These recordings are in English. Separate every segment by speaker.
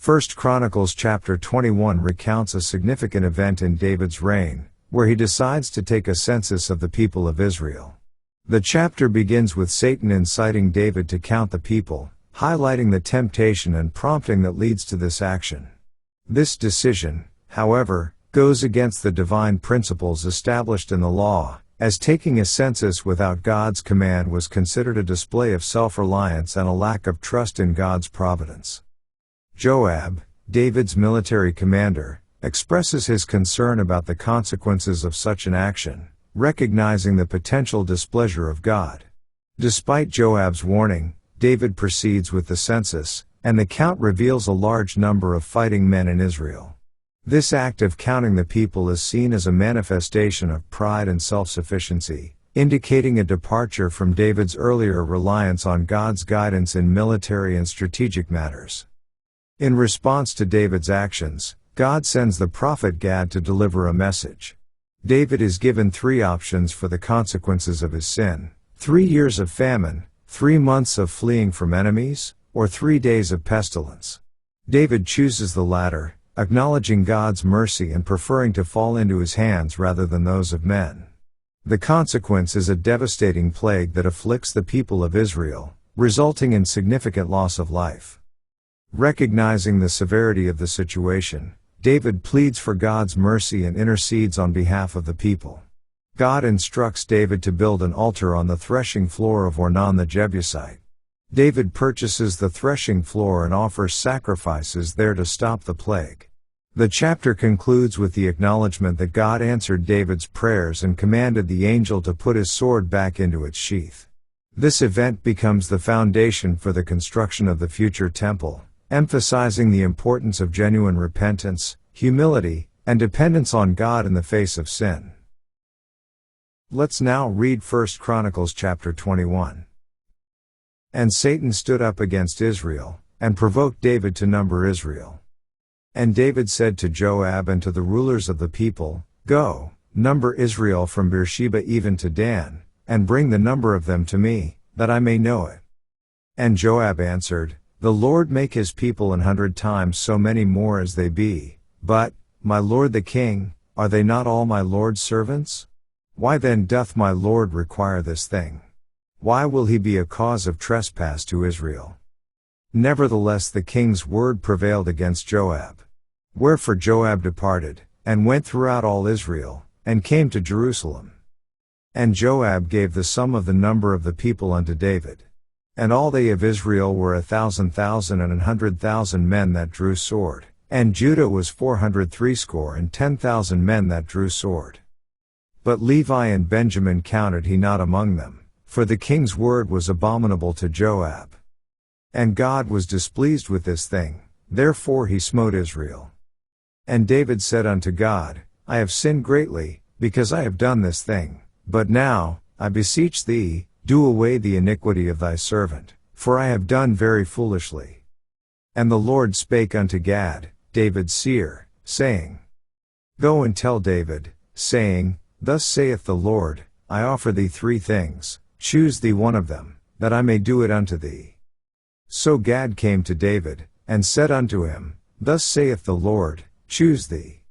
Speaker 1: 1 Chronicles chapter 21 recounts a significant event in David's reign, where he decides to take a census of the people of Israel. The chapter begins with Satan inciting David to count the people, highlighting the temptation and prompting that leads to this action. This decision, however, goes against the divine principles established in the law, as taking a census without God's command was considered a display of self-reliance and a lack of trust in God's providence. Joab, David's military commander, expresses his concern about the consequences of such an action, recognizing the potential displeasure of God. Despite Joab's warning, David proceeds with the census, and the count reveals a large number of fighting men in Israel. This act of counting the people is seen as a manifestation of pride and self-sufficiency, indicating a departure from David's earlier reliance on God's guidance in military and strategic matters. In response to David's actions, God sends the prophet Gad to deliver a message. David is given 3 options for the consequences of his sin: 3 years of famine, 3 months of fleeing from enemies, or 3 days of pestilence. David chooses the latter, acknowledging God's mercy and preferring to fall into his hands rather than those of men. The consequence is a devastating plague that afflicts the people of Israel, resulting in significant loss of life. Recognizing the severity of the situation, David pleads for God's mercy and intercedes on behalf of the people. God instructs David to build an altar on the threshing floor of Ornan the Jebusite. David purchases the threshing floor and offers sacrifices there to stop the plague. The chapter concludes with the acknowledgement that God answered David's prayers and commanded the angel to put his sword back into its sheath. This event becomes the foundation for the construction of the future temple, emphasizing the importance of genuine repentance, humility, and dependence on God in the face of sin. Let's now read 1 Chronicles chapter 21. And Satan stood up against Israel, and provoked David to number Israel. And David said to Joab and to the rulers of the people, "Go, number Israel from Beersheba even to Dan, and bring the number of them to me, that I may know it." And Joab answered, "The Lord make his people 100 times so many more as they be, but, my lord the king, are they not all my lord's servants? Why then doth my lord require this thing? Why will he be a cause of trespass to Israel?" Nevertheless the king's word prevailed against Joab. Wherefore Joab departed, and went throughout all Israel, and came to Jerusalem. And Joab gave the sum of the number of the people unto David. And all they of Israel were 1,000,000 and 100,000 men that drew sword, and Judah was 460,000 men that drew sword. But Levi and Benjamin counted he not among them, for the king's word was abominable to Joab. And God was displeased with this thing, therefore he smote Israel. And David said unto God, I have sinned greatly, because I have done this thing, but now, I beseech thee, do away the iniquity of thy servant, for I have done very foolishly. And the Lord spake unto Gad, David's seer, saying, Go and tell David, saying, Thus saith the Lord, I offer thee 3 things, choose thee one of them, that I may do it unto thee. So Gad came to David, and said unto him, Thus saith the Lord, choose thee.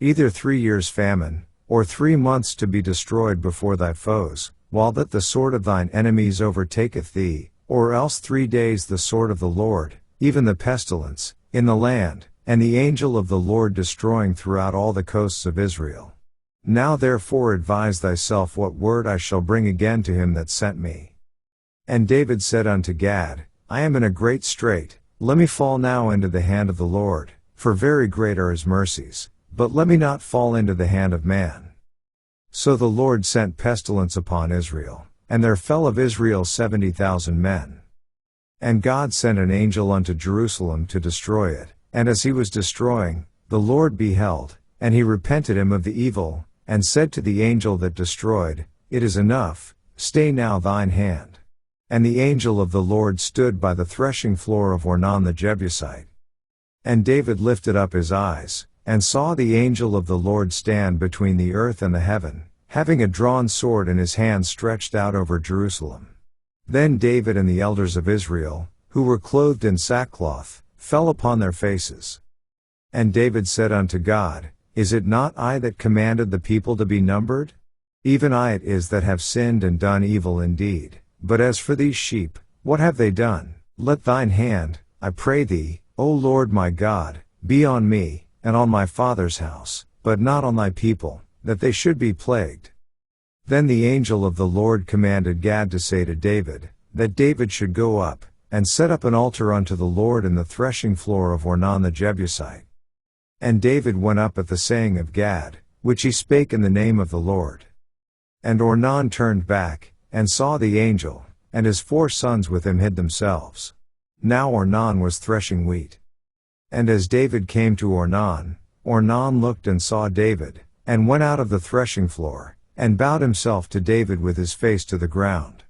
Speaker 1: Either 3 years famine, or 3 months to be destroyed before thy foes, while that the sword of thine enemies overtaketh thee, or else 3 days the sword of the Lord, even the pestilence, in the land, and the angel of the Lord destroying throughout all the coasts of Israel. Now therefore advise thyself what word I shall bring again to him that sent me. And David said unto Gad, I am in a great strait, let me fall now into the hand of the Lord, for very great are his mercies, but let me not fall into the hand of man. So the Lord sent pestilence upon Israel, and there fell of Israel 70,000 men. And God sent an angel unto Jerusalem to destroy it, and as he was destroying, the Lord beheld, and he repented him of the evil, and said to the angel that destroyed, It is enough, stay now thine hand. And the angel of the Lord stood by the threshing floor of Ornan the Jebusite. And David lifted up his eyes, and saw the angel of the Lord stand between the earth and the heaven, having a drawn sword in his hand stretched out over Jerusalem. Then David and the elders of Israel, who were clothed in sackcloth, fell upon their faces. And David said unto God, Is it not I that commanded the people to be numbered? Even I it is that have sinned and done evil indeed. But as for these sheep, what have they done? Let thine hand, I pray thee, O Lord my God, be on me, and on my father's house, but not on thy people, that they should be plagued. Then the angel of the Lord commanded Gad to say to David, that David should go up, and set up an altar unto the Lord in the threshing floor of Ornan the Jebusite. And David went up at the saying of Gad, which he spake in the name of the Lord. And Ornan turned back, and saw the angel, and his 4 sons with him hid themselves. Now Ornan was threshing wheat. And as David came to Ornan, Ornan looked and saw David, and went out of the threshing floor, and bowed himself to David with his face to the ground.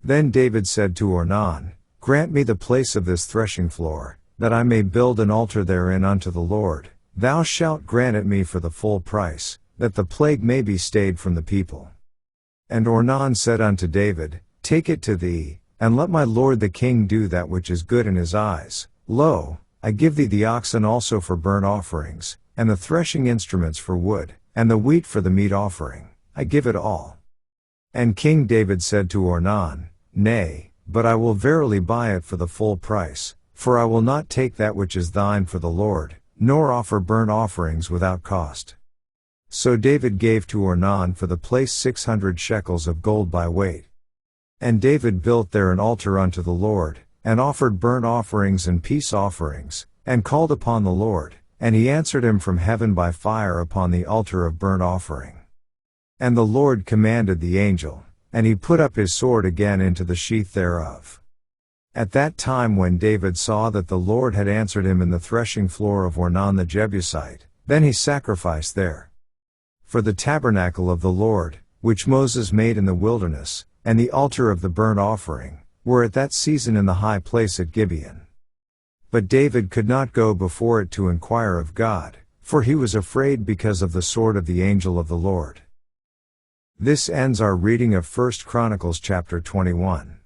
Speaker 1: Then David said to Ornan, Grant me the place of this threshing floor, that I may build an altar therein unto the Lord. Thou shalt grant it me for the full price, that the plague may be stayed from the people. And Ornan said unto David, Take it to thee, and let my lord the king do that which is good in his eyes. Lo, I give thee the oxen also for burnt offerings, and the threshing instruments for wood, and the wheat for the meat offering. I give it all. And King David said to Ornan, Nay, but I will verily buy it for the full price, for I will not take that which is thine for the Lord, nor offer burnt offerings without cost. So David gave to Ornan for the place 600 shekels of gold by weight. And David built there an altar unto the Lord, and offered burnt offerings and peace offerings, and called upon the Lord, and he answered him from heaven by fire upon the altar of burnt offering. And the Lord commanded the angel, and he put up his sword again into the sheath thereof. At that time when David saw that the Lord had answered him in the threshing floor of Ornan the Jebusite, then he sacrificed there. For the tabernacle of the Lord, which Moses made in the wilderness, and the altar of the burnt offering, were at that season in the high place at Gibeon. But David could not go before it to inquire of God, for he was afraid because of the sword of the angel of the Lord. This ends our reading of 1 Chronicles chapter 21.